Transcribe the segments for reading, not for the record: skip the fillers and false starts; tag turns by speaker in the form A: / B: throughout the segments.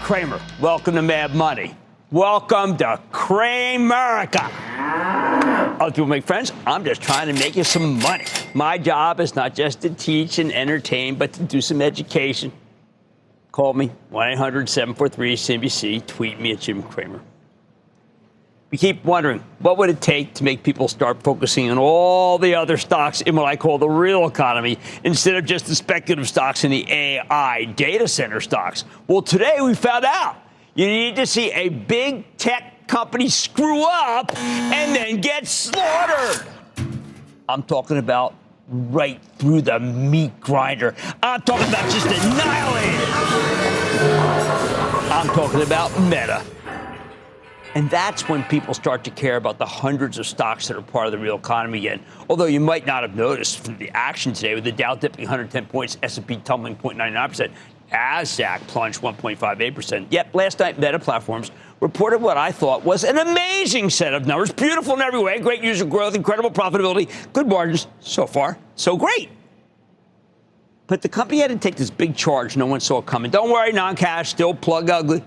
A: Cramer. Welcome to Mad Money. Welcome to Cramerica. Other people make friends. I'm just trying to make you some money. My job is not just to teach and entertain, but to do some education. Call me, 1-800-743-CNBC. Tweet me at Jim Cramer. We keep wondering, what would it take to make people start focusing on all the other stocks in what I call the real economy instead of just the speculative stocks in the AI data center stocks? Well, today we found out you need to see a big tech company screw up and then get slaughtered. I'm talking about right through the meat grinder. I'm talking about just annihilated. I'm talking about Meta. And that's when people start to care about the hundreds of stocks that are part of the real economy again. Although you might not have noticed from the action today with the Dow dipping 110 points, S&P tumbling 0.99%, NASDAQ plunged 1.58%. Yet last night, Meta Platforms reported what I thought was an amazing set of numbers. Beautiful in every way, great user growth, incredible profitability, good margins. So far, so great. But the company had to take this big charge no one saw coming. Don't worry, non-cash, still plug ugly.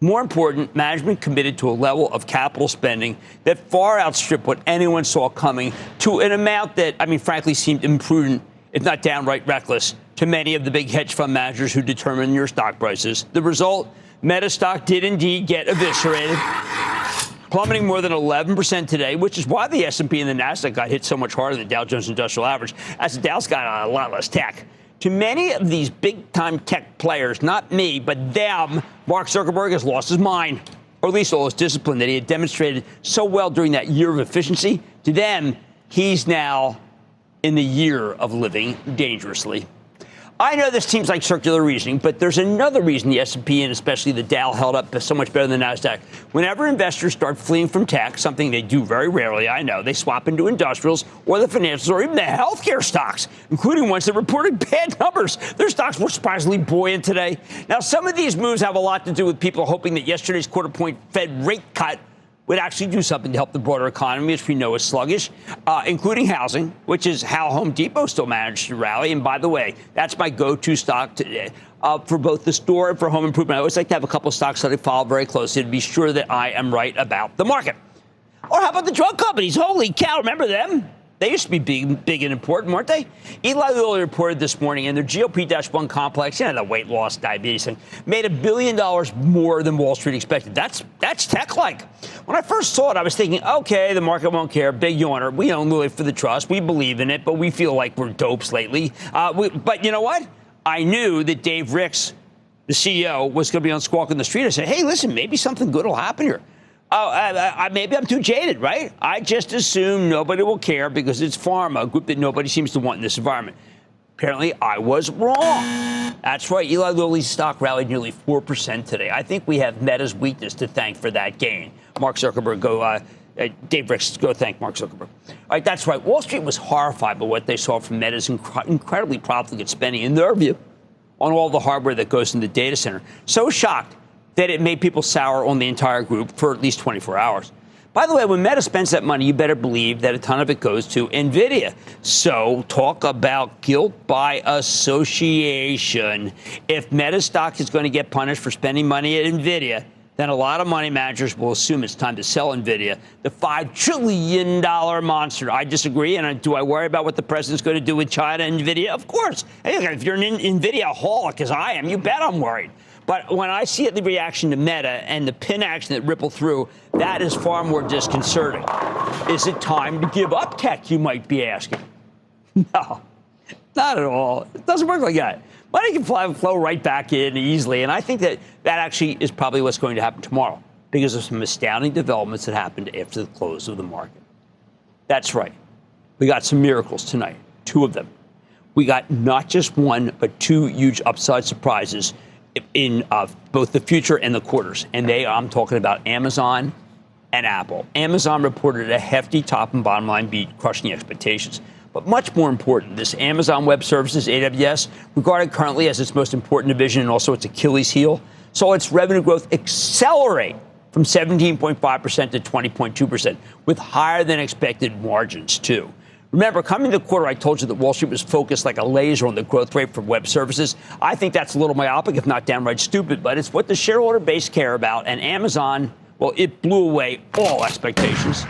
A: More important, management committed to a level of capital spending that far outstripped what anyone saw coming to an amount that, frankly, seemed imprudent, if not downright reckless, to many of the big hedge fund managers who determine your stock prices. The result, Meta stock did indeed get eviscerated, plummeting more than 11% today, which is why the S&P and the NASDAQ got hit so much harder than the Dow Jones Industrial Average, as the Dow's got a lot less tech. To many of these big-time tech players, not me, but them, Mark Zuckerberg has lost his mind, or at least all his discipline that he had demonstrated so well during that year of efficiency. To them, he's now in the year of living dangerously. I know this seems like circular reasoning, but there's another reason the S&P and especially the Dow held up so much better than the NASDAQ. Whenever investors start fleeing from tech, something they do very rarely, I know, they swap into industrials or the financials or even the healthcare stocks, including ones that reported bad numbers. Their stocks were surprisingly buoyant today. Now, some of these moves have a lot to do with people hoping that yesterday's quarter-point Fed rate cut would actually do something to help the broader economy, which we know is sluggish, including housing, which is how Home Depot still managed to rally. And by the way, that's my go-to stock today, for both the store and for home improvement. I always like to have a couple of stocks that I follow very closely to be sure that I am right about the market. Or how about the drug companies? Holy cow, remember them? They used to be big and important, weren't they? Eli Lilly reported this morning in their GLP-1 complex, the weight loss, diabetes thing, made $1 billion more than Wall Street expected. That's tech-like. When I first saw it, I was thinking, okay, the market won't care. Big yawner. We own Lilly for the trust. We believe in it, but we feel like we're dopes lately. But you know what? I knew that Dave Ricks, the CEO, was going to be on Squawk on the Street. I said, hey, listen, maybe something good will happen here. Maybe I'm too jaded, right? I just assume nobody will care because it's pharma, a group that nobody seems to want in this environment. Apparently, I was wrong. That's right. Eli Lilly's stock rallied nearly 4% today. I think we have Meta's weakness to thank for that gain. Mark Zuckerberg, Dave Ricks, go thank Mark Zuckerberg. All right, that's right. Wall Street was horrified by what they saw from Meta's incredibly profligate spending, in their view, on all the hardware that goes in the data center. So shocked that it made people sour on the entire group for at least 24 hours. By the way, when Meta spends that money, you better believe that a ton of it goes to NVIDIA. So talk about guilt by association. If Meta stock is going to get punished for spending money at NVIDIA, then a lot of money managers will assume it's time to sell NVIDIA, the $5 trillion monster. I disagree, and do I worry about what the president's going to do with China and NVIDIA? Of course. Hey, if you're an NVIDIA-holic, as I am, you bet I'm worried. But when I see the reaction to Meta and the pin action that rippled through, that is far more disconcerting. Is it time to give up tech, you might be asking? No, not at all. It doesn't work like that. Money can flow right back in easily, and I think that actually is probably what's going to happen tomorrow because of some astounding developments that happened after the close of the market. That's right. We got some miracles tonight, 2 of them. We got not just 1, but 2 huge upside surprises in both the future and the quarters. And I'm talking about Amazon and Apple. Amazon reported a hefty top and bottom line beat, crushing expectations. But much more important, this Amazon Web Services, AWS, regarded currently as its most important division and also its Achilles heel, saw its revenue growth accelerate from 17.5% to 20.2%, with higher than expected margins, too. Remember, coming to the quarter, I told you that Wall Street was focused like a laser on the growth rate for web services. I think that's a little myopic, if not downright stupid, but it's what the shareholder base care about. And Amazon, well, it blew away all expectations.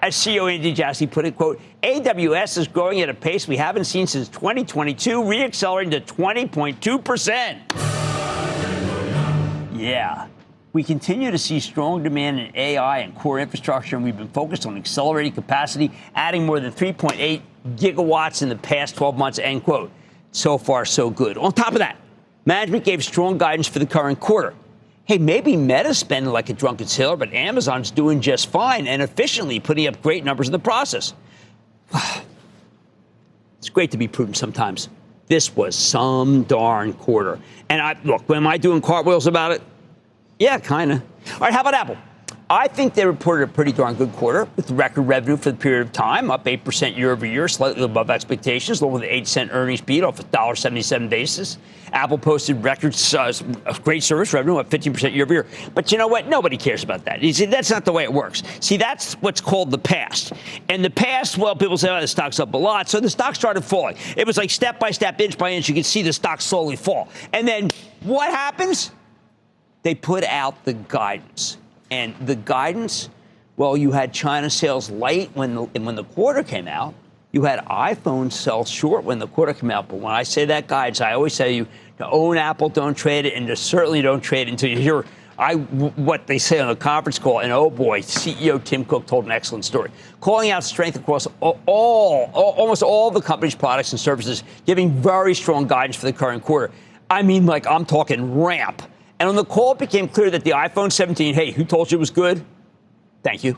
A: As CEO Andy Jassy put it, quote, AWS is growing at a pace we haven't seen since 2022, re-accelerating to 20.2%. Yeah. We continue to see strong demand in AI and core infrastructure, and we've been focused on accelerating capacity, adding more than 3.8 gigawatts in the past 12 months, end quote. So far, so good. On top of that, management gave strong guidance for the current quarter. Hey, maybe Meta's spending like a drunken sailor, but Amazon's doing just fine and efficiently putting up great numbers in the process. It's great to be prudent sometimes. This was some darn quarter. And look, am I doing cartwheels about it? Yeah, kind of. All right, how about Apple? I think they reported a pretty darn good quarter with record revenue for the period of time, up 8% year over year, slightly above expectations, along with an 8-cent earnings beat off a $1.77 basis. Apple posted record great service revenue, up 15% year over year. But you know what? Nobody cares about that. You see, that's not the way it works. See, that's what's called the past. And the past, well, people say, oh, the stock's up a lot. So the stock started falling. It was like step by step, inch by inch. You can see the stock slowly fall. And then what happens? They put out the guidance. And the guidance, well, you had China sales light when the quarter came out. You had iPhone sell short when the quarter came out. But when I say that guidance, I always say you to own Apple, don't trade it, and to certainly don't trade it until you hear what they say on the conference call. And oh boy, CEO Tim Cook told an excellent story, calling out strength across almost all the company's products and services, giving very strong guidance for the current quarter. I mean, like I'm talking ramp. And on the call, it became clear that the iPhone 17, hey, who told you it was good? Thank you.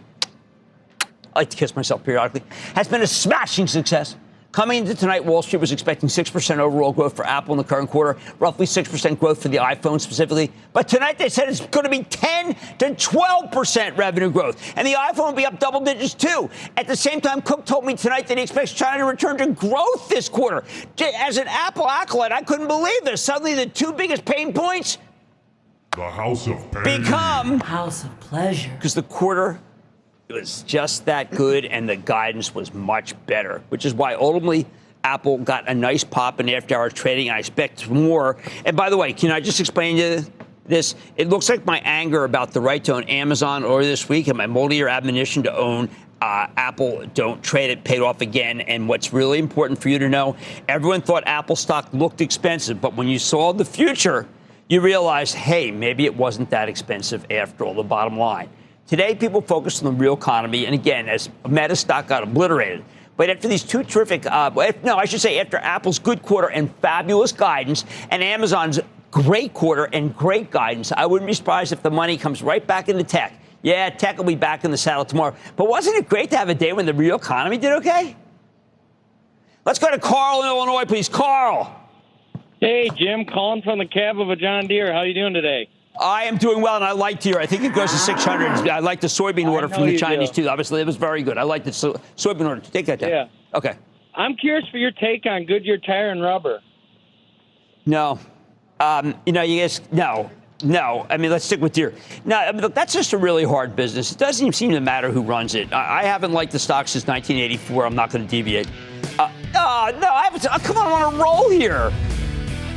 A: I like to kiss myself periodically. Has been a smashing success. Coming into tonight, Wall Street was expecting 6% overall growth for Apple in the current quarter, roughly 6% growth for the iPhone specifically. But tonight they said it's going to be 10 to 12% revenue growth. And the iPhone will be up double digits too. At the same time, Cook told me tonight that he expects China to return to growth this quarter. As an Apple acolyte, I couldn't believe this. Suddenly the two biggest pain points
B: the House of Pain
C: become House of Pleasure.
A: Because the quarter was just that good and the guidance was much better, which is why ultimately Apple got a nice pop in after-hour trading. I expect more. And by the way, can I just explain to you this? It looks like my anger about the right to own Amazon earlier this week and my multi-year admonition to own Apple, don't trade it, paid off again. And what's really important for you to know, everyone thought Apple stock looked expensive, but when you saw the future, you realize, hey, maybe it wasn't that expensive after all, the bottom line. Today, people focus on the real economy, and again, as Meta stock got obliterated. But after these two terrific, after Apple's good quarter and fabulous guidance, and Amazon's great quarter and great guidance, I wouldn't be surprised if the money comes right back into tech. Yeah, tech will be back in the saddle tomorrow. But wasn't it great to have a day when the real economy did okay? Let's go to Carl in Illinois, please. Carl.
D: Hey, Jim, calling from the cab of a John Deere. How are you doing today?
A: I am doing well, and I like Deere. I think it goes to 600. I like the soybean order from the Chinese, too. Obviously, it was very good. I like the soybean order. Take that down.
D: Yeah.
A: Okay.
D: I'm curious for your take on Goodyear Tire and Rubber.
A: No. You guys, no. I mean, let's stick with Deere. No, I mean, look, that's just a really hard business. It doesn't even seem to matter who runs it. I haven't liked the stock since 1984. I'm not going to deviate. Come on, I'm on a roll here.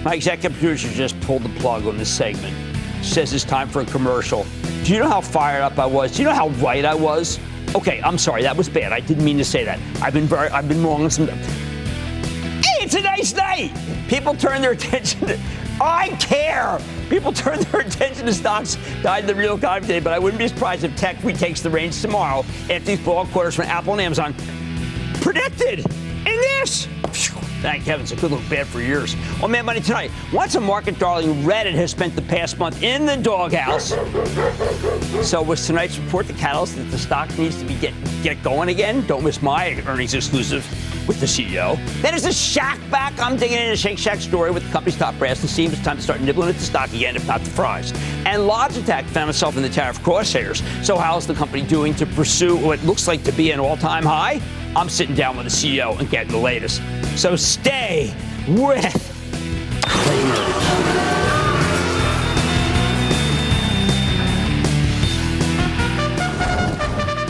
A: My executive producer just pulled the plug on this segment. She says it's time for a commercial. Do you know how fired up I was? Do you know how right I was? Okay, I'm sorry. That was bad. I didn't mean to say that. I've been wrong on some. Hey, it's a nice night. People turn their attention to. I care. People turn their attention to stocks tied to the real economy today, but I wouldn't be surprised if tech retakes the reins tomorrow after these blowout quarters from Apple and Amazon predicted in this. Thank heavens, it could look bad for years. On Mad Money tonight, once a market darling, Reddit has spent the past month in the doghouse. So with tonight's report, the catalyst that the stock needs to be get going again. Don't miss my earnings exclusive with the CEO. Then is the Shack back. I'm digging into Shake Shack story with the company's top brass and seems it's time to start nibbling at the stock again, if not the fries. And Logitech found itself in the tariff crosshairs. So how's the company doing to pursue what looks like to be an all-time high? I'm sitting down with the CEO and getting the latest. So stay with Cramer.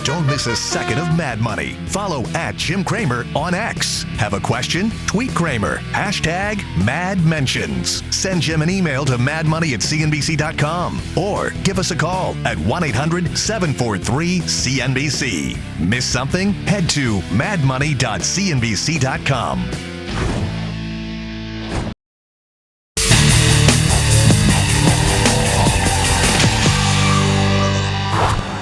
B: Don't miss
E: miss a second of Mad Money. Follow @JimCramer on X. Have a question? Tweet Cramer. #MadMentions. Send Jim an email to madmoney@cnbc.com or give us a call at 1-800-743-CNBC. Miss something? Head to madmoney.cnbc.com.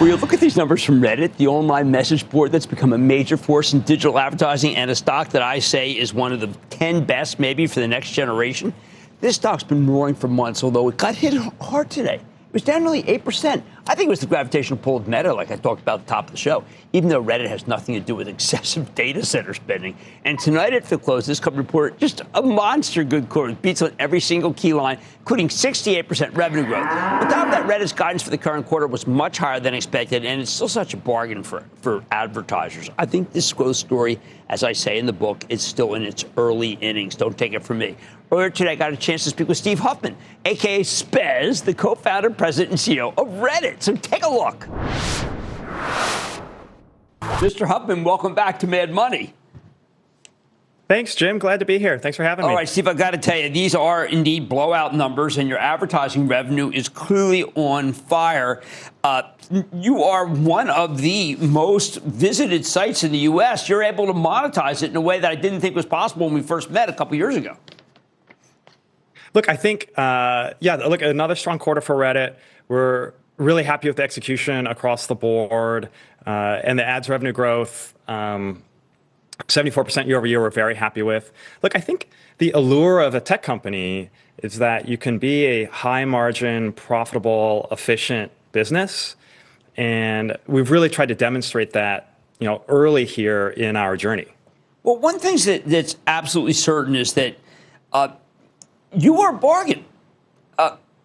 A: When you look at these numbers from Reddit, the online message board that's become a major force in digital advertising and a stock that I say is one of the 10 best maybe for the next generation, this stock's been roaring for months, although it got hit hard today. It was down nearly 8%. I think it was the gravitational pull of Meta, like I talked about at the top of the show, even though Reddit has nothing to do with excessive data center spending. And tonight at the close, this company reported just a monster good quarter. It beats on every single key line, including 68% revenue growth. On top of that, Reddit's guidance for the current quarter was much higher than expected, and it's still such a bargain for advertisers. I think this growth story, as I say in the book, is still in its early innings. Don't take it from me. Earlier today, I got a chance to speak with Steve Huffman, a.k.a. Spez, the co-founder, president, and CEO of Reddit. So take a look. Mr. Huffman, welcome back to Mad Money.
F: Thanks, Jim. Glad to be here. Thanks for having me.
A: All right, Steve, I've got to tell you, these are indeed blowout numbers, and your advertising revenue is clearly on fire. You are one of the most visited sites in the U.S. You're able to monetize it in a way that I didn't think was possible when we first met a couple years ago.
F: Look, I think, look, another strong quarter for Reddit. We're really happy with the execution across the board, and the ads revenue growth, 74% year over year, we're very happy with. Look, I think the allure of a tech company is that you can be a high margin, profitable, efficient business. And we've really tried to demonstrate that, early here in our journey.
A: Well, one thing that's absolutely certain is that you are a bargain.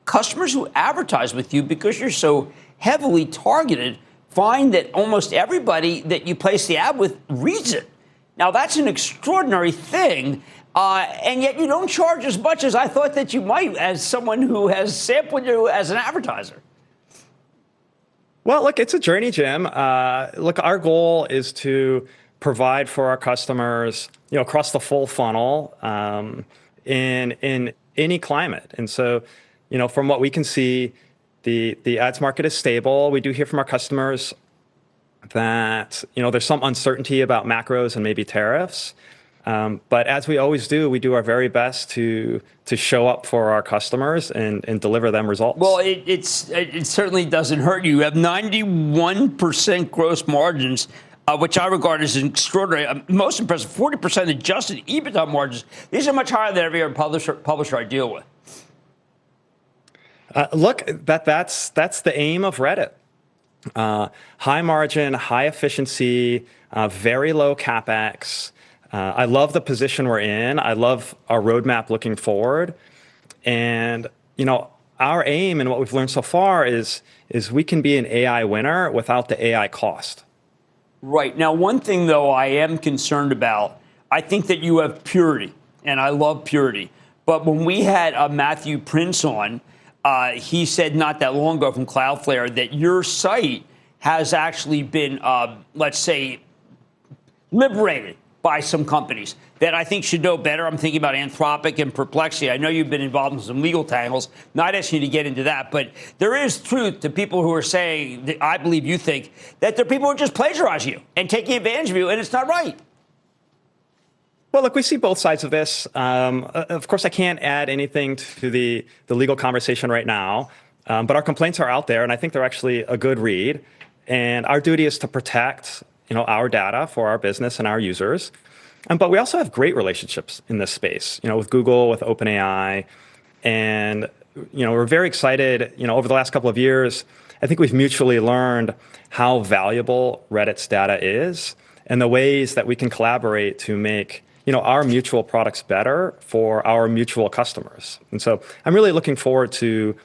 A: Customers who advertise with you, because you're so heavily targeted, find that almost everybody that you place the ad with reads it. Now, that's an extraordinary thing, and yet you don't charge as much as I thought that you might as someone who has sampled you as an advertiser.
F: Well, look, it's a journey, Jim. Look, our goal is to provide for our customers, across the full funnel in any climate. And so, from what we can see, the ads market is stable. We do hear from our customers that, there's some uncertainty about macros and maybe tariffs. But as we always do, we do our very best to show up for our customers and deliver them results.
A: Well, it certainly doesn't hurt you. You have 91% gross margins, which I regard as extraordinary. Most impressive, 40% adjusted EBITDA margins. These are much higher than every other publisher I deal with.
F: Look, that's the aim of Reddit. High margin, high efficiency, very low CapEx. I love the position we're in. I love our roadmap looking forward. And, our aim and what we've learned so far is we can be an AI winner without the AI cost.
A: Right. Now, one thing, though, I am concerned about, I think that you have purity, and I love purity. But when we had Matthew Prince on, he said not that long ago from Cloudflare that your site has actually been, let's say, liberated by some companies that I think should know better. I'm thinking about Anthropic and Perplexity. I know you've been involved in some legal tangles. Not asking you to get into that, but there is truth to people who are saying, that I believe you think, that there are people who are just plagiarizing you and taking advantage of you, and it's not right.
F: Well, look, we see both sides of this. Of course, I can't add anything to the legal conversation right now, but our complaints are out there, and I think they're actually a good read. And our duty is to protect, our data for our business and our users. But we also have great relationships in this space, with Google, with OpenAI, and we're very excited. Over the last couple of years, I think we've mutually learned how valuable Reddit's data is, and the ways that we can collaborate to make our mutual products better for our mutual customers. And so I'm really looking forward to,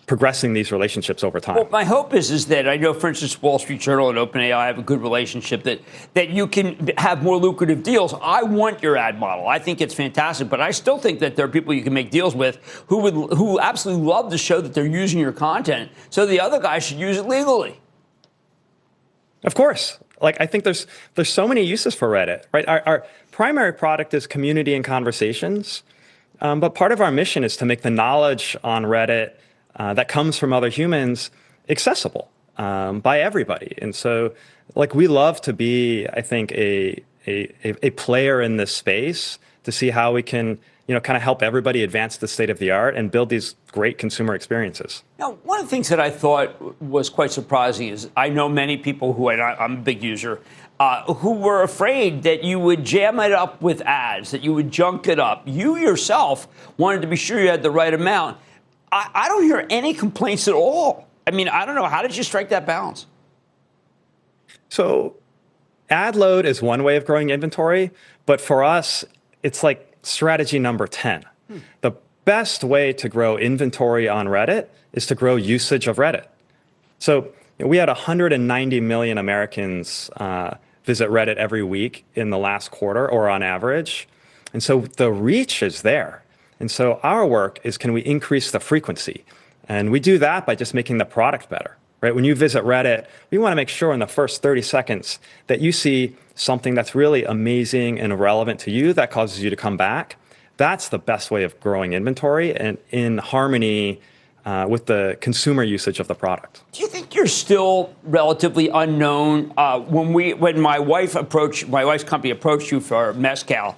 F: progressing these relationships over time.
A: Well, my hope is that I know, for instance, Wall Street Journal and OpenAI have a good relationship, that you can have more lucrative deals. I want your ad model. I think it's fantastic, but I still think that there are people you can make deals with who absolutely love to show that they're using your content, so the other guy should use it legally.
F: Of course. Like, I think there's so many uses for Reddit, right? Our primary product is community and conversations. But part of our mission is to make the knowledge on Reddit that comes from other humans accessible by everybody. And so, like, we love to be, I think, a player in this space to see how we can, kind of help everybody advance the state of the art and build these great consumer experiences.
A: Now, one of the things that I thought was quite surprising is I know many people who, and I'm a big user, who were afraid that you would jam it up with ads, that you would junk it up. You yourself wanted to be sure you had the right amount. I don't hear any complaints at all. I mean, I don't know. How did you strike that balance?
F: So ad load is one way of growing inventory, but for us, it's like strategy number 10. The best way to grow inventory on Reddit is to grow usage of Reddit. So we had 190 million Americans visit Reddit every week in the last quarter, or on average. And so the reach is there. And so our work is, can we increase the frequency? And we do that by just making the product better, right? When you visit Reddit, we want to make sure in the first 30 seconds that you see something that's really amazing and relevant to you that causes you to come back. That's the best way of growing inventory and in harmony with the consumer usage of the product.
A: Do you think you're still relatively unknown? When my wife's company approached you for Mezcal,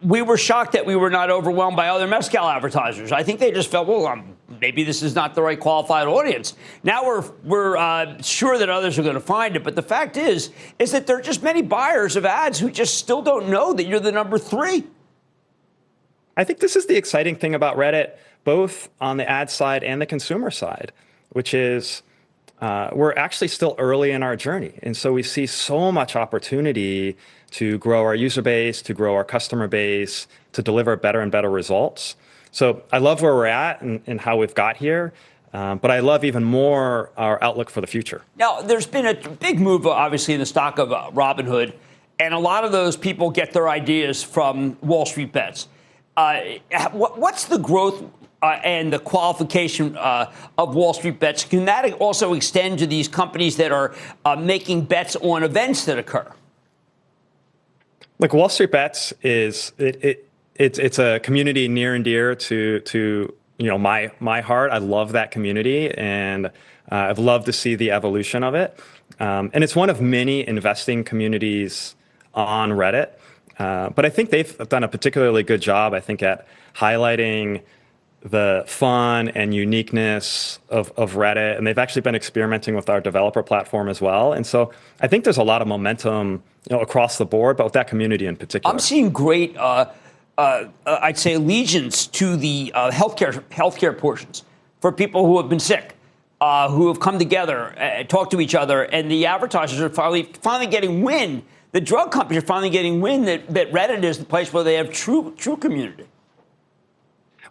A: we were shocked that we were not overwhelmed by other Mezcal advertisers. I think they just felt, well, maybe this is not the right qualified audience. Now we're sure that others are going to find it. But the fact is that there are just many buyers of ads who just still don't know that you're the number 3.
F: I think this is the exciting thing about Reddit, both on the ad side and the consumer side, which is we're actually still early in our journey. And so we see so much opportunity to grow our user base, to grow our customer base, to deliver better and better results. So I love where we're at and how we've got here. But I love even more our outlook for the future.
A: Now, there's been a big move, obviously, in the stock of Robinhood. And a lot of those people get their ideas from Wall Street Bets. What's the growth and the qualification of Wall Street Bets? Can that also extend to these companies that are making bets on events that occur?
F: Like, Wall Street Bets is it's a community near and dear to my heart. I love that community, and I've loved to see the evolution of it. And it's one of many investing communities on Reddit. But I think they've done a particularly good job, I think, at highlighting the fun and uniqueness of Reddit. And they've actually been experimenting with our developer platform as well. And so I think there's a lot of momentum across the board, but with that community in particular.
A: I'm seeing great, I'd say, allegiance to the healthcare portions for people who have been sick, who have come together, talked to each other, and the advertisers are finally getting wind. The drug companies are finally getting wind that Reddit is the place where they have true community.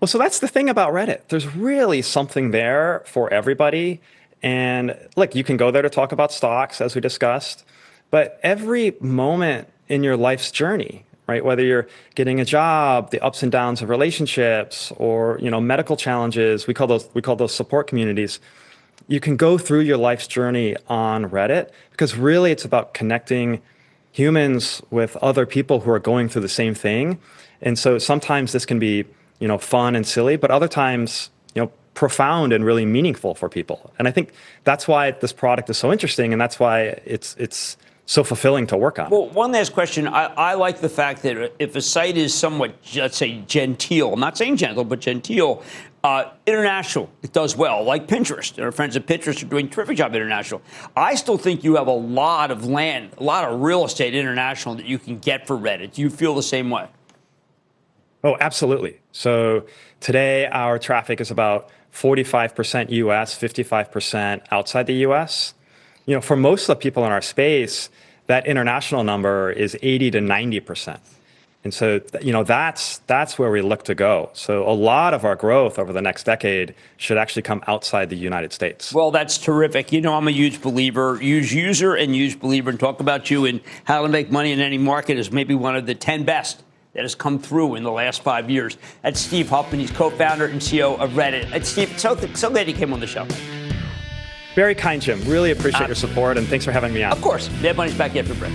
F: Well, so that's the thing about Reddit. There's really something there for everybody. And look, you can go there to talk about stocks, as we discussed, but every moment in your life's journey, right? Whether you're getting a job, the ups and downs of relationships, or medical challenges, we call those support communities. You can go through your life's journey on Reddit because really it's about connecting humans with other people who are going through the same thing. And so sometimes this can be, fun and silly, but other times, profound and really meaningful for people. And I think that's why this product is so interesting, and that's why it's so fulfilling to work on.
A: Well, one last question. I like the fact that if a site is somewhat, let's say, genteel, I'm not saying gentle, but genteel, international, it does well, like Pinterest. Our friends at Pinterest are doing a terrific job international. I still think you have a lot of land, a lot of real estate international that you can get for Reddit. Do you feel the same way?
F: Oh, absolutely. So today our traffic is about 45% US, 55% outside the US. For most of the people in our space, that international number is 80 to 90%. And so, that's where we look to go. So a lot of our growth over the next decade should actually come outside the United States.
A: Well, that's terrific. I'm a huge believer, huge user and huge believer, and talk about you and how to make money in any market is maybe one of the 10 best that has come through in the last 5 years. That's Steve Huffman. He's co-founder and CEO of Reddit. And Steve, so glad you came on the show.
F: Very kind, Jim. Really appreciate your support, and thanks for having me on.
A: Of course. Mad Money's back after break.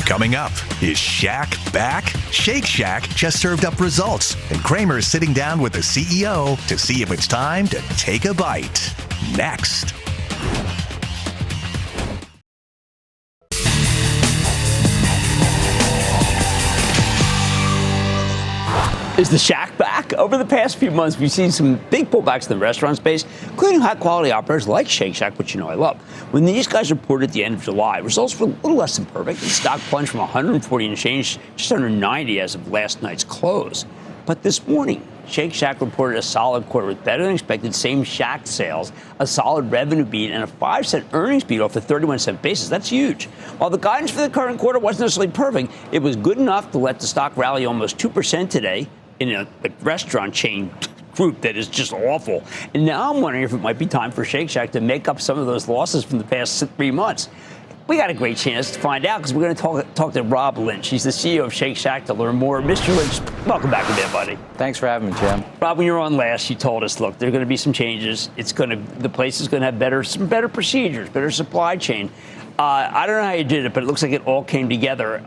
E: Coming up, is Shaq back? Shake Shack just served up results, and Cramer is sitting down with the CEO to see if it's time to take a bite. Next.
A: Is the Shack back? Over the past few months, we've seen some big pullbacks in the restaurant space, including high-quality operators like Shake Shack, which I love. When these guys reported at the end of July, results were a little less than perfect. The stock plunged from 140 and change just under 90 as of last night's close. But this morning, Shake Shack reported a solid quarter with better than expected same Shack sales, a solid revenue beat, and a 5-cent earnings beat off the 31-cent basis. That's huge. While the guidance for the current quarter wasn't necessarily perfect, it was good enough to let the stock rally almost 2% today in a restaurant chain group that is just awful. And now I'm wondering if it might be time for Shake Shack to make up some of those losses from the past 3 months. We got a great chance to find out because we're going to talk to Rob Lynch. He's the CEO of Shake Shack to learn more. Mr. Lynch, welcome back again, buddy.
G: Thanks for having me, Jim.
A: Rob, when you were on last, you told us, look, there are going to be some changes. The place is going to have some better procedures, better supply chain. I don't know how you did it, but it looks like it all came together.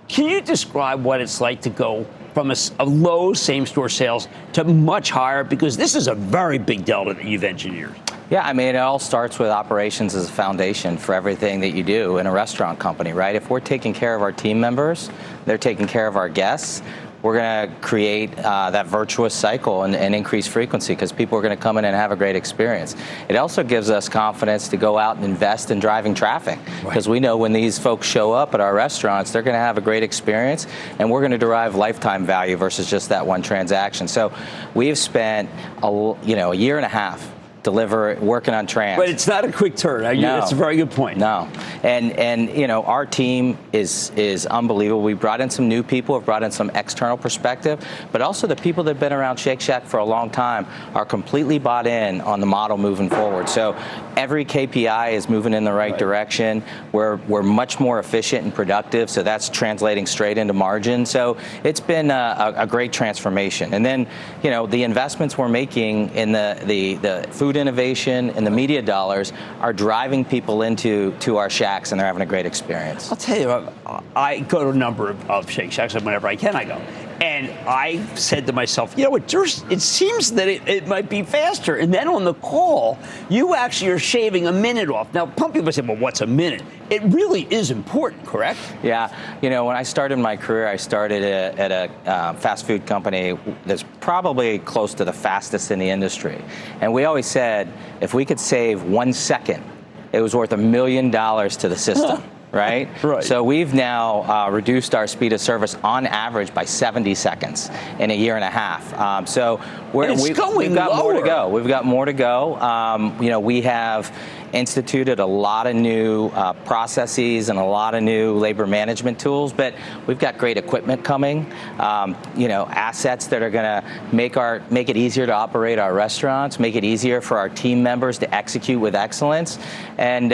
A: Can you describe what it's like to go from a low same-store sales to much higher? Because this is a very big delta that you've engineered.
G: Yeah, I mean, it all starts with operations as a foundation for everything that you do in a restaurant company, right? If we're taking care of our team members, they're taking care of our guests, we're going to create that virtuous cycle and increase frequency because people are going to come in and have a great experience. It also gives us confidence to go out and invest in driving traffic because we know when these folks show up at our restaurants, they're going to have a great experience, and we're going to derive lifetime value versus just that one transaction. So we've spent a year and a half working on trans.
A: But it's not a quick turn.
G: No.
A: That's a very good point.
G: No. And our team is unbelievable. We brought in some new people, have brought in some external perspective, but also the people that have been around Shake Shack for a long time are completely bought in on the model moving forward. So every KPI is moving in the right direction. We're much more efficient and productive, so that's translating straight into margin. So it's been a great transformation. And then, the investments we're making in the food innovation and the media dollars are driving people into our Shacks, and they're having a great experience.
A: I'll tell you, I go to a number of Shake Shacks, and whenever I can, I go. And I said to myself, it seems that it might be faster. And then on the call, you actually are shaving a minute off. Now, some people say, well, what's a minute? It really is important, correct?
G: Yeah. When I started my career, I started at a fast food company that's probably close to the fastest in the industry. And we always said, if we could save 1 second, it was worth $1 million to the system. Right?
A: Right.
G: So we've now reduced our speed of service on average by 70 seconds in a year and a half. So we've got more to go. We've got more to go. We have instituted a lot of new processes and a lot of new labor management tools, but we've got great equipment coming, assets that are going to make it easier to operate our restaurants, make it easier for our team members to execute with excellence. And,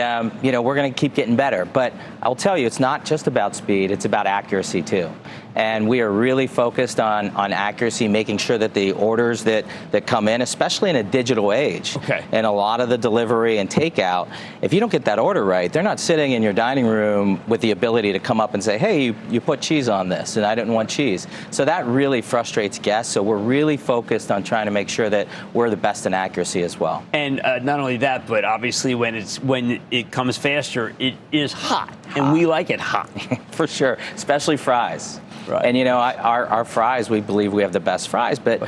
G: we're going to keep getting better. But I'll tell you, it's not just about speed, it's about accuracy too. And we are really focused on accuracy, making sure that the orders that come in, especially in a digital age, and a lot of the delivery and takeout, if you don't get that order right, they're not sitting in your dining room with the ability to come up and say, hey, you put cheese on this, and I didn't want cheese. So that really frustrates guests. So we're really focused on trying to make sure that we're the best in accuracy as well.
A: And not only that, but obviously when it comes faster, it is hot. And we like it hot.
G: For sure, especially fries.
A: Right.
G: And our fries, we believe we have the best fries, but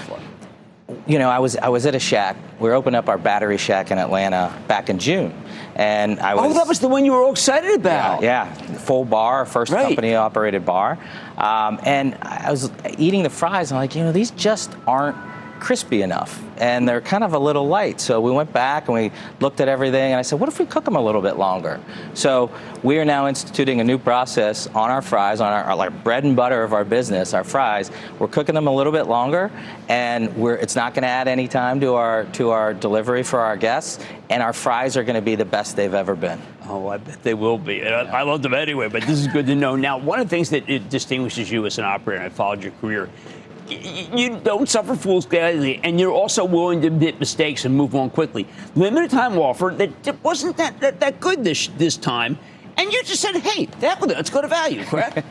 G: I was at a Shack. We were opening up our battery Shack in Atlanta back in June, and
A: that was the one you were all excited about.
G: Yeah, full bar, first company operated bar, and I was eating the fries. And I'm like, these just aren't crispy enough, and they're kind of a little light. So we went back and we looked at everything, and I said, what if we cook them a little bit longer? So we are now instituting a new process on our fries, on our bread and butter of our business, our fries. We're cooking them a little bit longer, and it's not going to add any time to our delivery for our guests, and our fries are going to be the best they've ever been.
A: Oh, I bet they will be. I love them anyway, but this is good to know. Now, one of the things that it distinguishes you as an operator, and I followed your career, you don't suffer fools gladly, and you're also willing to admit mistakes and move on quickly. Limited time offer that wasn't that good this time, and you just said, hey, let's go to value, correct?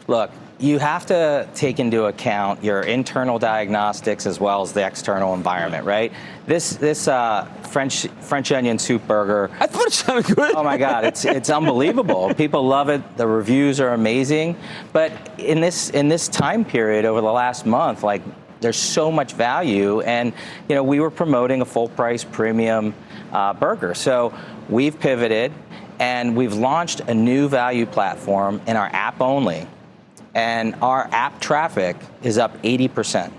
G: Look, you have to take into account your internal diagnostics as well as the external environment, right? This French onion soup burger.
A: I thought it sounded good.
G: Oh my God, it's unbelievable. People love it. The reviews are amazing. But in this time period over the last month, like there's so much value, and we were promoting a full price premium burger. So we've pivoted and we've launched a new value platform in our app only. And our app traffic is up 80%.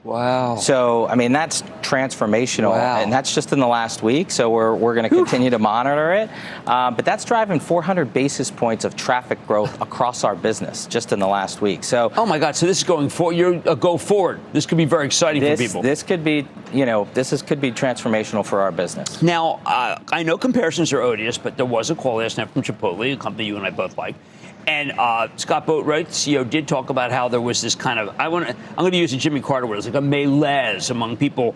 A: Wow.
G: So, that's transformational.
A: Wow.
G: And that's just in the last week. So we're going to continue to monitor it. But that's driving 400 basis points of traffic growth across our business just in the last week. So,
A: oh my God. So this is going forward. Go forward. This could be very exciting for people.
G: This could be, could be transformational for our business.
A: Now, I know comparisons are odious, but there was a call last night from Chipotle, a company you and I both like. And Scott Boatwright, the CEO, did talk about how there was this kind of, I'm going to use a Jimmy Carter word, it's like a malaise among people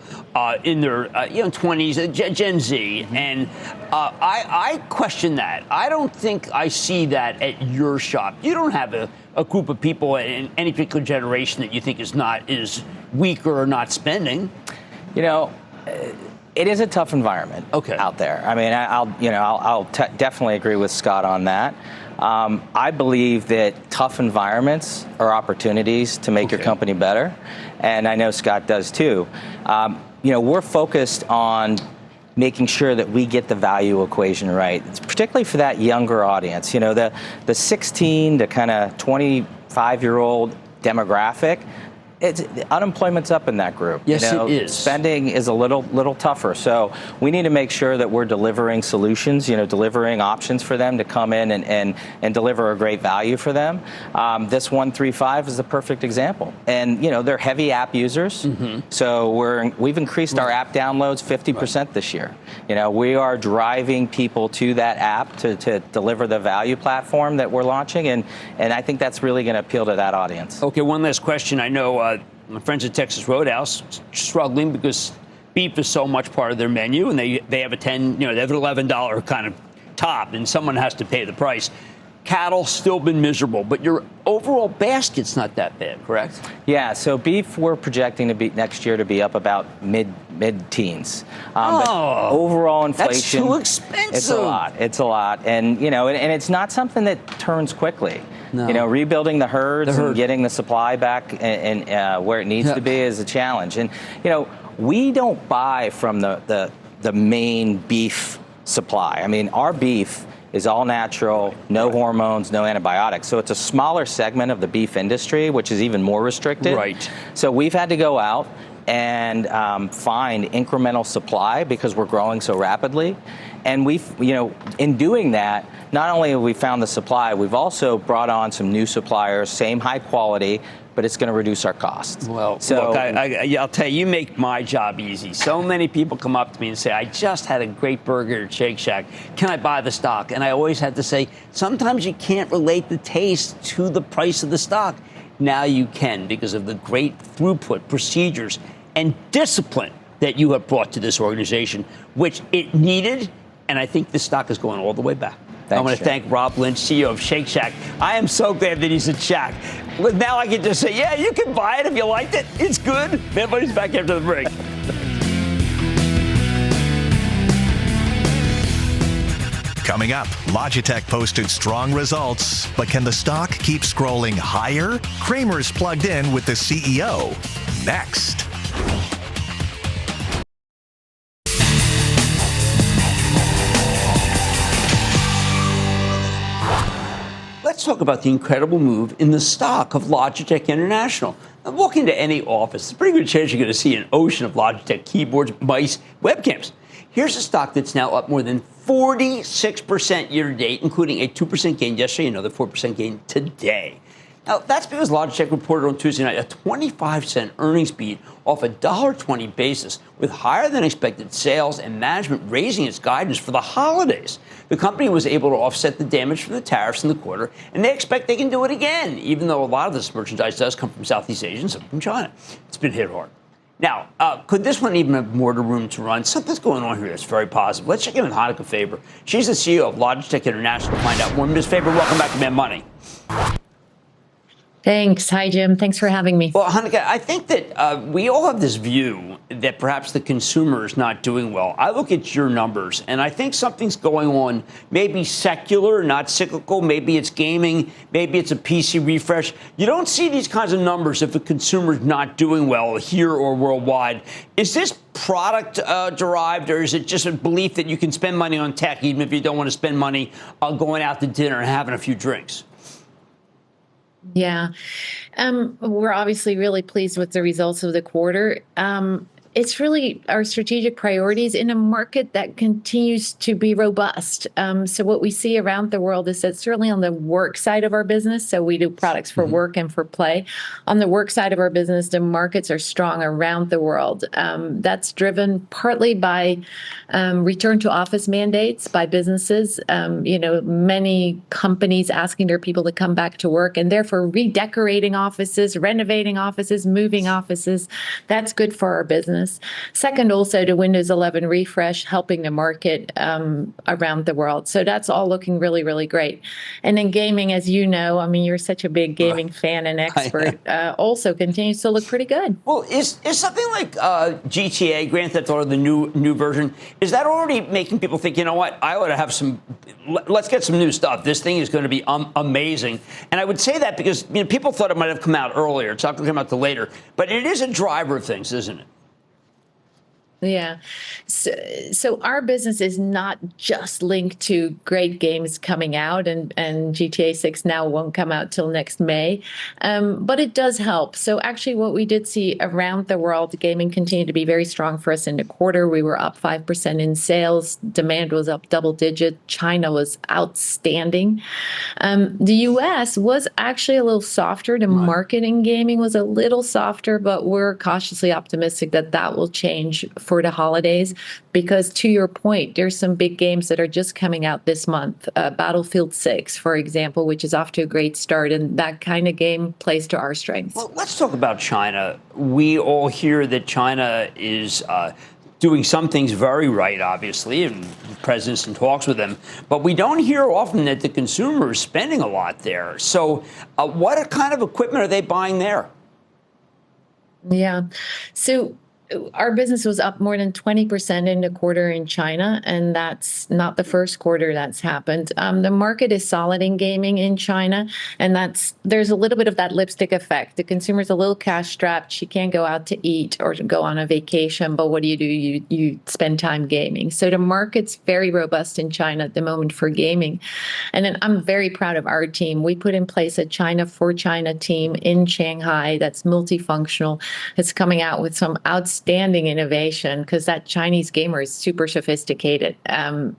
A: in their 20s, Gen Z. And I question that. I don't think I see that at your shop. You don't have a group of people in any particular generation that you think is weaker or not spending.
G: It is a tough environment out there. I'll definitely agree with Scott on that. I believe that tough environments are opportunities to make your company better, and I know Scott does too. We're focused on making sure that we get the value equation right. It's particularly for that younger audience. The 16 to kind of 25-year-old demographic. Unemployment's up in that group.
A: Yes, it is.
G: Spending is a little tougher. So we need to make sure that we're delivering solutions, delivering options for them to come in and deliver a great value for them. This 135 is the perfect example. And, they're heavy app users. Mm-hmm. So we've increased our app downloads 50% this year. We are driving people to that app to deliver the value platform that we're launching. And I think that's really going to appeal to that audience.
A: Okay, one last question. I know my friends at Texas Roadhouse struggling because beef is so much part of their menu, and they have a they have an $11 kind of top, and someone has to pay the price. Cattle still been miserable, but your overall basket's not that bad, correct?
G: Yeah. So beef, we're projecting to be next year to be up about mid-teens. But overall inflation,
A: that's too expensive.
G: It's a lot, and and it's not something that turns quickly. No. Rebuilding the herds and getting the supply back and where it needs to be is a challenge. And we don't buy from the main beef supply. Our beef is all natural, no hormones, no antibiotics. So it's a smaller segment of the beef industry, which is even more restricted.
A: Right.
G: So we've had to go out and find incremental supply because we're growing so rapidly. And in doing that, not only have we found the supply, we've also brought on some new suppliers, same high quality, but it's going to reduce our costs.
A: Well, look, I'll tell you, you make my job easy. So many people come up to me and say, I just had a great burger at Shake Shack. Can I buy the stock? And I always had to say, sometimes you can't relate the taste to the price of the stock. Now you can, because of the great throughput, procedures, and discipline that you have brought to this organization, which it needed. And I think this stock is going all the way back.
G: Thanks,
A: I want to thank Rob Lynch, CEO of Shake Shack. I am so glad that he's at Shack. Now I can just say, yeah, you can buy it if you liked it. It's good. Everybody's back after the break.
E: Coming up, Logitech posted strong results, but can the stock keep scrolling higher? Cramer's plugged in with the CEO. Next.
A: Let's talk about the incredible move in the stock of Logitech International. Now, walk into any office, there's a pretty good chance you're going to see an ocean of Logitech keyboards, mice, webcams. Here's a stock that's now up more than 46% year to date, including a 2% gain yesterday, another 4% gain today. Now, that's because Logitech reported on Tuesday night a 25-cent earnings beat off a $1.20 basis, with higher-than-expected sales and management raising its guidance for the holidays. The company was able to offset the damage from the tariffs in the quarter, and they expect they can do it again, even though a lot of this merchandise does come from Southeast Asia and some from China. It's been hit hard. Now, could this one even have more room to run? Something's going on here that's very positive. Let's check in with Hanukkah Faber. She's the CEO of Logitech International to find out more. Ms. Faber, welcome back to Mad Money.
H: Thanks. Hi, Jim. Thanks for having me.
A: Well, Hanukkah, I think that we all have this view that perhaps the consumer is not doing well. I look at your numbers, and I think something's going on, maybe secular, not cyclical. Maybe it's gaming. Maybe it's a PC refresh. You don't see these kinds of numbers if a consumer's not doing well here or worldwide. Is this product derived, or is it just a belief that you can spend money on tech even if you don't want to spend money on going out to dinner and having a few drinks?
H: Yeah. We're obviously really pleased with the results of the quarter. It's really our strategic priorities in a market that continues to be robust. So what we see around the world is that certainly on the work side of our business, so we do products for work and for play. On the work side of our business, the markets are strong around the world. That's driven partly by return to office mandates by businesses. Many companies asking their people to come back to work and therefore redecorating offices, renovating offices, moving offices. That's good for our business. Second, also the Windows 11 refresh, helping the market around the world. So that's all looking really, really great. And then gaming, as you know, I mean, you're such a big gaming fan and expert, also continues to look pretty good.
A: Well, is something like GTA, Grand Theft Auto, the new version, is that already making people think, you know what, I ought to have let's get some new stuff. This thing is going to be amazing. And I would say that because people thought it might have come out earlier. It's not going to come out till later. But it is a driver of things, isn't it?
H: Yeah. So our business is not just linked to great games coming out, and GTA 6 now won't come out till next May, but it does help. So actually what we did see around the world, gaming continued to be very strong for us in the quarter. We were up 5% in sales. Demand was up double digit. China was outstanding. The US was actually a little softer. The market in gaming was a little softer, but we're cautiously optimistic that that will change for the holidays, because to your point, there's some big games that are just coming out this month. Battlefield 6, for example, which is off to a great start, and that kind of game plays to our strengths.
A: Well, let's talk about China. We all hear that China is doing some things very right, obviously, and the president's in talks with them. But we don't hear often that the consumer is spending a lot there. So what kind of equipment are they buying there?
H: Yeah. So our business was up more than 20% in the quarter in China, and that's not the first quarter that's happened. The market is solid in gaming in China, and there's a little bit of that lipstick effect. The consumer's a little cash strapped. She can't go out to eat or to go on a vacation, but what do? You spend time gaming. So the market's very robust in China at the moment for gaming. And then I'm very proud of our team. We put in place a China for China team in Shanghai that's multifunctional. It's coming out with some outstanding innovation, because that Chinese gamer is super sophisticated.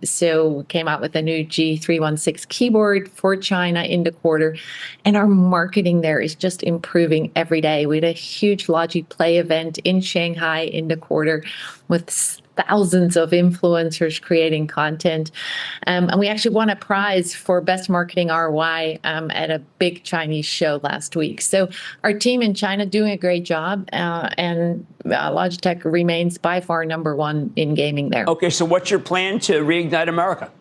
H: So we came out with a new G316 keyboard for China in the quarter, and our marketing there is just improving every day. We had a huge Logi Play event in Shanghai in the quarter with thousands of influencers creating content. And we actually won a prize for best marketing ROI at a big Chinese show last week. So our team in China doing a great job, and Logitech remains by far number one in gaming there.
A: Okay, so what's your plan to reignite America?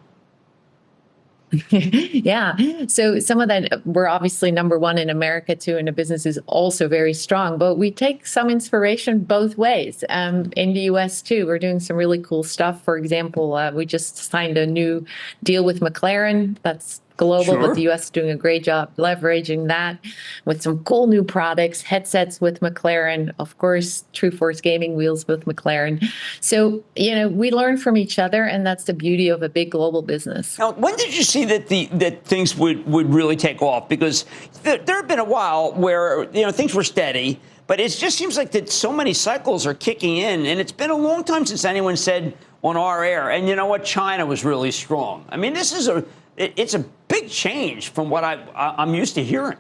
H: Yeah. So some of that, we're obviously number one in America too, and the business is also very strong, but we take some inspiration both ways. In the US too, we're doing some really cool stuff. For example, we just signed a new deal with McLaren. That's global, but the US is doing a great job leveraging that with some cool new products, headsets with McLaren, of course, True Force gaming wheels with McLaren. So, we learn from each other, and that's the beauty of a big global business.
A: Now, when did you see that things would really take off? Because there have been a while where, things were steady, but it just seems like that so many cycles are kicking in, and it's been a long time since anyone said on our air, and you know what, China was really strong. I mean, it's a big change from what I'm used to hearing.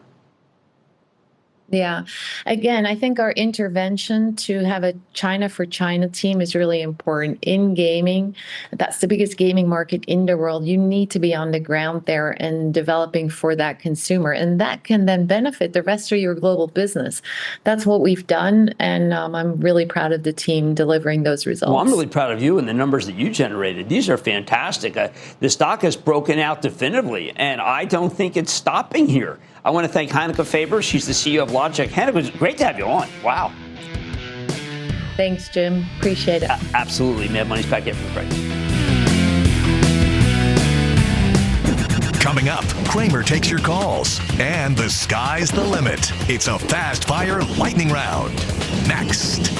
H: Yeah. Again, I think our intervention to have a China for China team is really important in gaming. That's the biggest gaming market in the world. You need to be on the ground there and developing for that consumer. And that can then benefit the rest of your global business. That's what we've done. And I'm really proud of the team delivering those results.
A: Well, I'm really proud of you and the numbers that you generated. These are fantastic. The stock has broken out definitively, and I don't think it's stopping here. I want to thank Hanneke Faber. She's the CEO of Logitech. Hanneke, it's great to have you on. Wow.
H: Thanks, Jim. Appreciate it.
A: Absolutely. Mad Money's back in for the break.
E: Coming up, Cramer takes your calls, and the sky's the limit. It's a fast-fire lightning round. Next.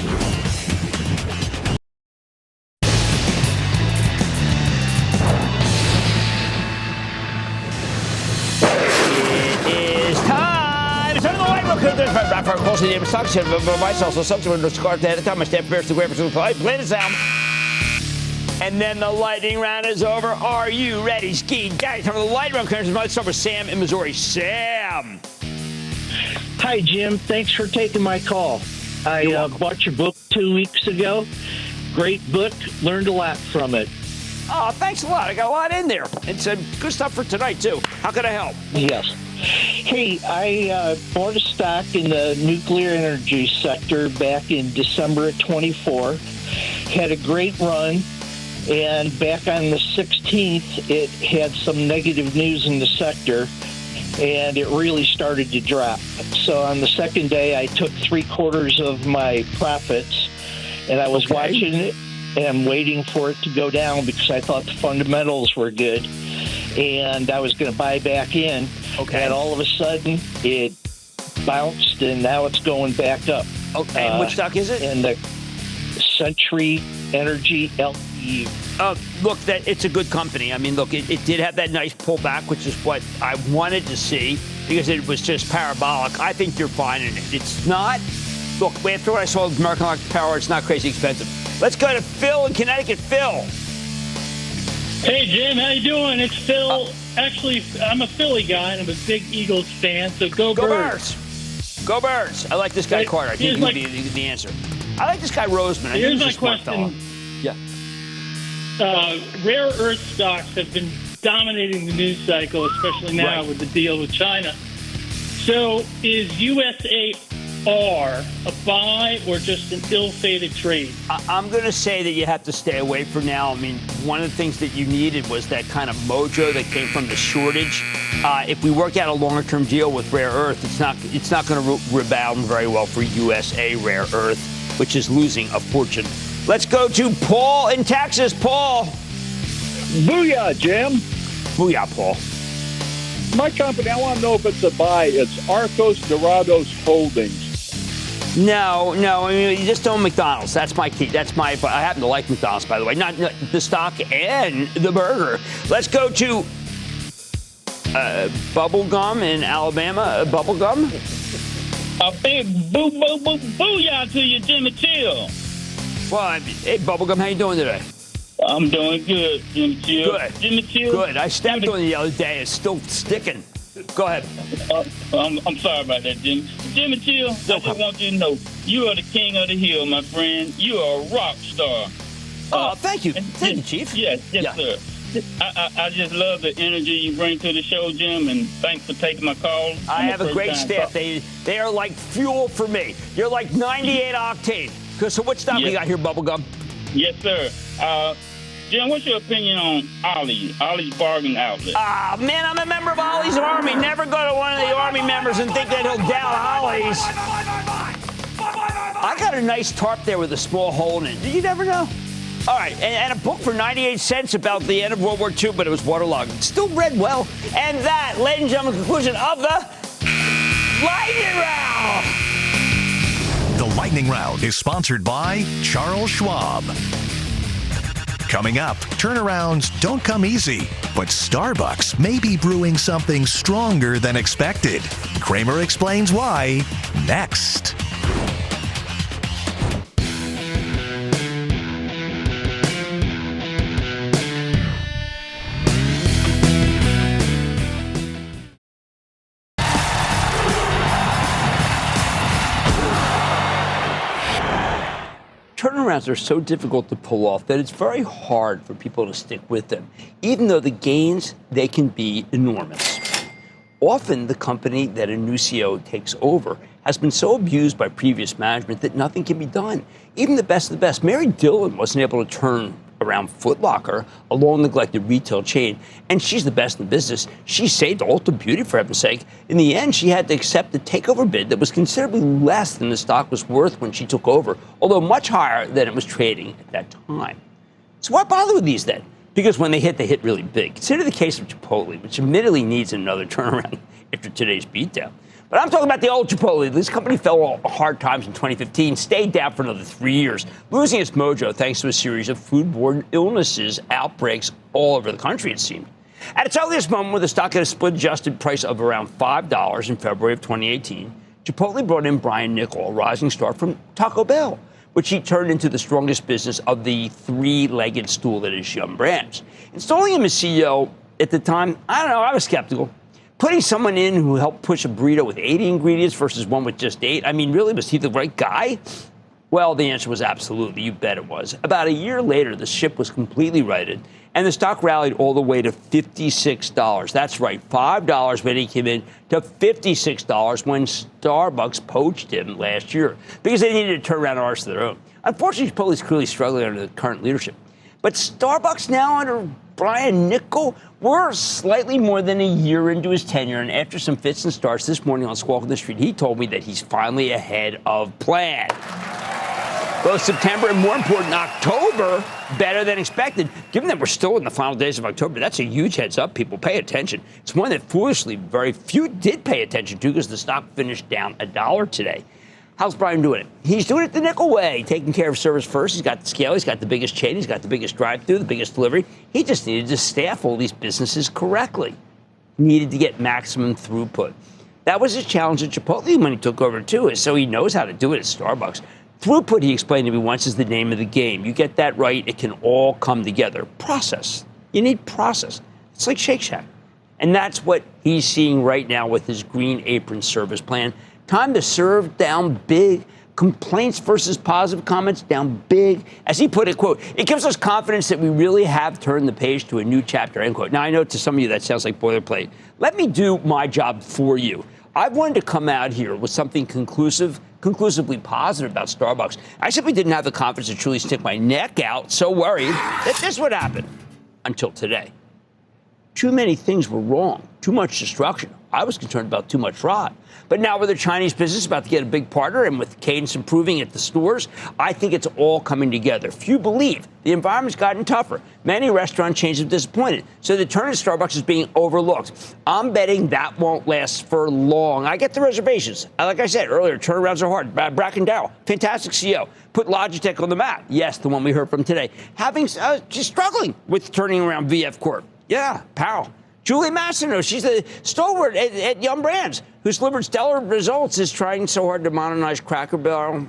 A: And then the lightning round is over. Are you ready? Ski, guys, time for the lightning round. Let's start with Sam in Missouri. Sam.
D: Hi, Jim. Thanks for taking my call. I bought your book 2 weeks ago. Great book. Learned a lot from it.
A: Oh, thanks a lot. I got a lot in there. It's good stuff for tonight, too. How can I help?
D: Yes. Hey, I bought a stock in the nuclear energy sector back in December of 24. Had a great run. And back on the 16th, it had some negative news in the sector, and it really started to drop. So on the second day, I took 3/4 of my profits, and I was watching it and waiting for it to go down because I thought the fundamentals were good, and I was going to buy back in.
A: Okay.
D: And all of a sudden, it bounced, and now it's going back up.
A: Okay. And which stock is it?
D: And the Century Energy LE.
A: Look, it's a good company. I mean, look, it did have that nice pullback, which is what I wanted to see because it was just parabolic. I think you're fine in it. It's not. Look, after what I saw with American Electric Power, it's not crazy expensive. Let's go to Phil in Connecticut. Phil.
I: Hey, Jim. How you doing? It's Phil. Actually, I'm a Philly guy, and I'm a big Eagles fan, so go Birds.
A: Go Birds. I like this guy, Carter. I think he would be the answer. I like this guy, Roseman.
I: Here's my question.
A: Yeah.
I: Rare earth stocks have been dominating the news cycle, especially now with the deal with China. So is USAR a buy or just an ill-fated trade?
A: I'm going to say that you have to stay away for now. I mean, one of the things that you needed was that kind of mojo that came from the shortage. If we work out a longer-term deal with rare earth, it's not going to rebound very well for USA Rare Earth, which is losing a fortune. Let's go to Paul in Texas. Paul.
J: Booyah, Jim.
A: Booyah, Paul.
J: My company, I want to know if it's a buy. It's Arcos Dorados Holdings.
A: No. I mean, you just own McDonald's. That's my key. I happen to like McDonald's, by the way. Not the stock and the burger. Let's go to Bubblegum in Alabama. Bubblegum.
I: A big booyah to you, Jimmy Chill.
A: Well, hey, Bubblegum, how you doing today?
I: I'm doing good, Jimmy Chill.
A: Good.
I: Jimmy Chill.
A: Good. I stepped on it the other day. It's still sticking. Go ahead.
I: I'm sorry about that, Jimmy. Jimmy Chill, I just want you to know, you are the king of the hill, my friend. You are a rock star.
A: Oh, thank you. Thank you, Chief.
I: Yes, sir. I just love the energy you bring to the show, Jim, and thanks for taking my call.
A: I have a great staff. They are like fuel for me. You're like 98 octane. So what stock we got here, Bubblegum?
I: Yes, sir. Jim, what's your opinion on Ollie's Bargain Outlet?
A: Man, I'm a member of Ollie's Army. Never go to one of the Army members and think that he'll down Ollie's. I got a nice tarp there with a small hole in it. You never know. All right, and a book for 98 cents about the end of World War II, but it was waterlogged. It still read well. And that, ladies and gentlemen, conclusion of the Lightning Round.
E: The Lightning Round is sponsored by Charles Schwab. Coming up, turnarounds don't come easy, but Starbucks may be brewing something stronger than expected. Cramer explains why next.
A: turnarounds are so difficult to pull off that it's very hard for people to stick with them, even though the gains, they can be enormous. Often, the company that a new CEO takes over has been so abused by previous management that nothing can be done. Even the best of the best. Mary Dillon wasn't able to turn around Foot Locker, a long-neglected retail chain, and she's the best in the business. She saved Ulta Beauty, for heaven's sake. In the end, she had to accept a takeover bid that was considerably less than the stock was worth when she took over, although much higher than it was trading at that time. So why bother with these then? Because when they hit really big. Consider the case of Chipotle, which admittedly needs another turnaround after today's beatdown. But I'm talking about the old Chipotle. This company fell on hard times in 2015, stayed down for another 3 years, losing its mojo thanks to a series of foodborne illnesses outbreaks all over the country, it seemed. At its earliest moment, with the stock at a split-adjusted price of around $5 in February of 2018, Chipotle brought in Brian Niccol, a rising star from Taco Bell, which he turned into the strongest business of the three-legged stool that is Yum Brands. Installing him as CEO at the time, I was skeptical. Putting someone in who helped push a burrito with 80 ingredients versus one with just 8, really, was he the right guy? Well, the answer was absolutely. You bet it was. About a year later, the ship was completely righted, and the stock rallied all the way to $56. That's right, $5 when he came in to $56 when Starbucks poached him last year because they needed to turn around ours of their own. Unfortunately, Chipotle is clearly struggling under the current leadership. But Starbucks now under Brian Niccol, we're slightly more than a year into his tenure, and after some fits and starts this morning on Squawk on the Street, he told me that he's finally ahead of plan. Both September and, more important, October better than expected. Given that we're still in the final days of October, that's a huge heads up. People pay attention. It's one that foolishly very few did pay attention to because the stock finished down $1 today. How's Brian doing it? He's doing it the Niccol way, taking care of service first. He's got the scale. He's got the biggest chain. He's got the biggest drive-through, the biggest delivery. He just needed to staff all these businesses correctly. Needed to get maximum throughput. That was his challenge at Chipotle when he took over, too, so he knows how to do it at Starbucks. Throughput, he explained to me once, is the name of the game. You get that right, it can all come together. Process. You need process. It's like Shake Shack. And that's what he's seeing right now with his Green Apron service plan. Time to serve down big. Complaints versus positive comments down big. As he put it, quote, it gives us confidence that we really have turned the page to a new chapter, end quote. Now, I know to some of you that sounds like boilerplate. Let me do my job for you. I've wanted to come out here with something conclusively positive about Starbucks. I simply didn't have the confidence to truly stick my neck out, so worried that this would happen until today. Too many things were wrong. Too much destruction. I was concerned about too much fraud. But now with the Chinese business about to get a big partner and with cadence improving at the stores, I think it's all coming together. Few believe the environment's gotten tougher. Many restaurant chains have disappointed. So the turn at Starbucks is being overlooked. I'm betting that won't last for long. I get the reservations. Like I said earlier, turnarounds are hard. Bracken Darrell, fantastic CEO. Put Logitech on the map. Yes, the one we heard from today. She's struggling with turning around VF Corp. Yeah, Powell. Julie Masino, she's the stalwart at Yum Brands, who's delivered stellar results, is trying so hard to modernize Cracker Barrel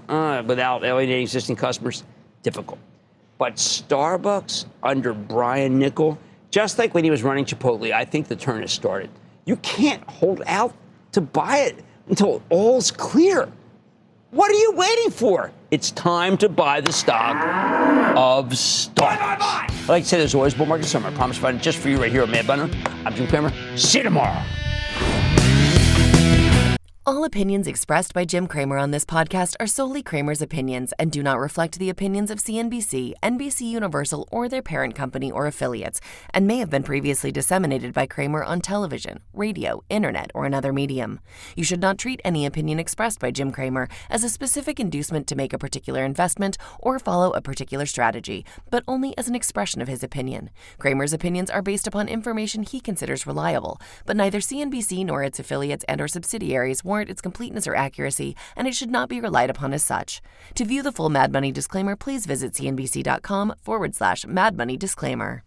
A: without alienating existing customers. Difficult. But Starbucks under Brian Niccol, just like when he was running Chipotle, I think the turn has started. You can't hold out to buy it until all's clear. What are you waiting for? It's time to buy the stock of Starbucks. I like to say there's always bull market summer. I promise to find it just for you right here on Mad Bunner. I'm Jim Cramer. See you tomorrow.
K: All opinions expressed by Jim Cramer on this podcast are solely Cramer's opinions and do not reflect the opinions of CNBC, NBC Universal, or their parent company or affiliates, and may have been previously disseminated by Cramer on television, radio, internet, or another medium. You should not treat any opinion expressed by Jim Cramer as a specific inducement to make a particular investment or follow a particular strategy, but only as an expression of his opinion. Cramer's opinions are based upon information he considers reliable, but neither CNBC nor its affiliates and or subsidiaries warrant its completeness or accuracy, and it should not be relied upon as such. To view the full Mad Money disclaimer, please visit cnbc.com/Mad Money disclaimer.